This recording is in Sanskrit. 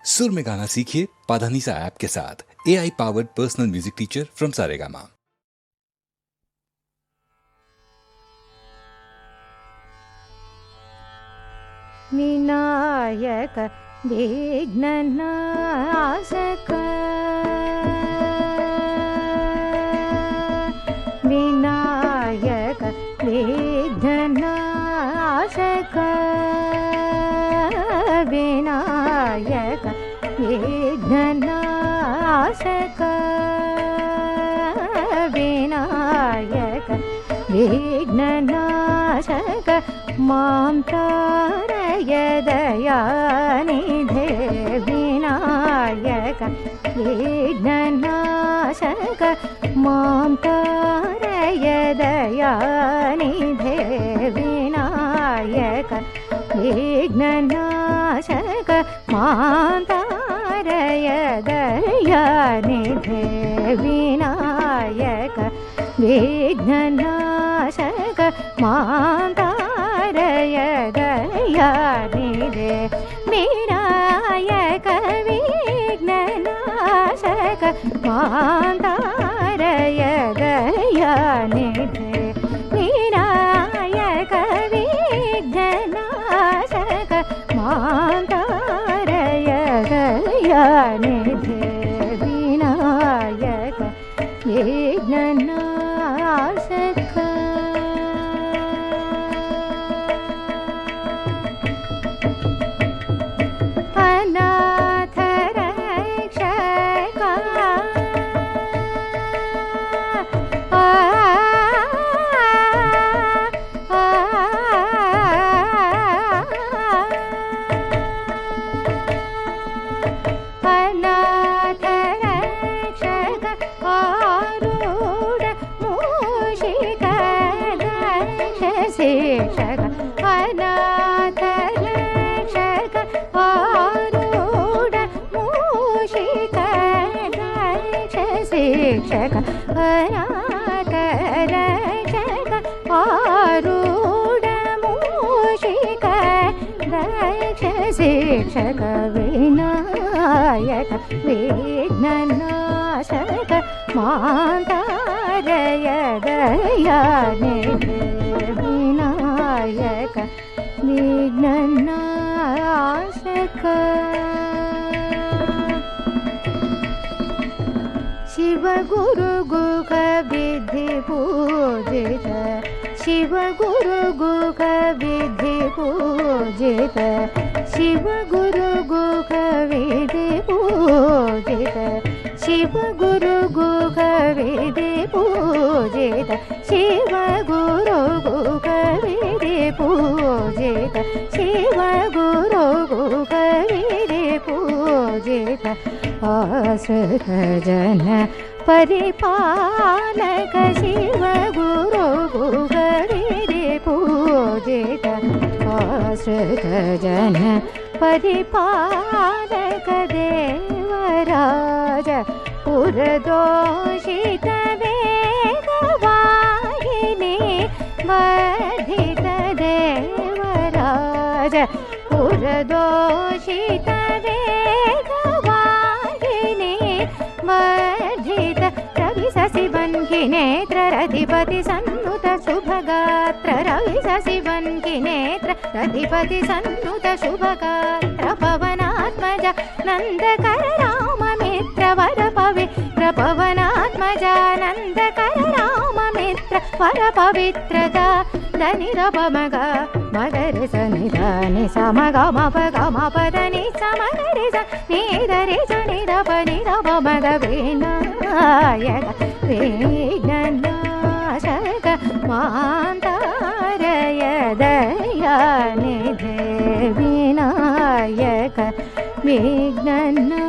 सुर में गाना सीखिए पाधानीसा ऐप के साथ। AI powered personal music teacher from Saregama. Vinayak विघ्ननाशक विनायक विघ्ननाशक विनायक विघ्ननाशक विनायक विघ्ननाशक मां तारय दयानिधे विनायक विघ्ननाशक मां तारय दयानिधे विनायक विघ्ननाशक मां तारय दयानिधे विनायक विघ्ननाशक मां तारय दयानिधे विनायक विघ्ननाशक मां तारय दयानिधे विनायक विघ्ननाशक मां तारय दयानिधे विनायक विघ्ननाशक अनाथ रक्षक अनाथ रक्षक आरूढ मूषिक शिक्षक अनाथ रक्षक आरूढ मूषिक शिक्षक अनाथ रक्षक आरूढ मूषिक शिक्षक विनायक विघ्ननाशक मां तारय दयानिधे विनायक विघ्ननाशक शिव गुरु गुख विधि पूजित शिव गुरु गुख विधि पूजित शिव गुरु गुख विधि पूजित शिव गुरु गुख विधि पूजित शिव गुरु गुख विधि पूजित शिव गुरु गुख विधि पूजित आश्रित जन परिपालक शिव गुरु गुख विधि पूजित आश्रित जन परिपालक देवराज पुरदोषित वेगवाहिनी वर्धित देवराज पुरदोषित वेगवाहिनी वर्धित रवि शशि बन्धि नेत्र रधिपति सन्नुत शुभगात्र रवि शशि बन्धि नेत्र रधिपति सन्नुत शुभगात्र पवनात्मज नन्दकर राम मित्र वर पवित्र पवनात्मजा नन्दकर राम मित्र वर पवित्रता దని రప మగ మగరి స నిదని స మగ మప గ మప దని స మగరి స నిదరి స నిరప నిరప మగ వినాయక విఘ్ననాశక మాం తారయ దయానిధే వినాయక విఘ్ననాశక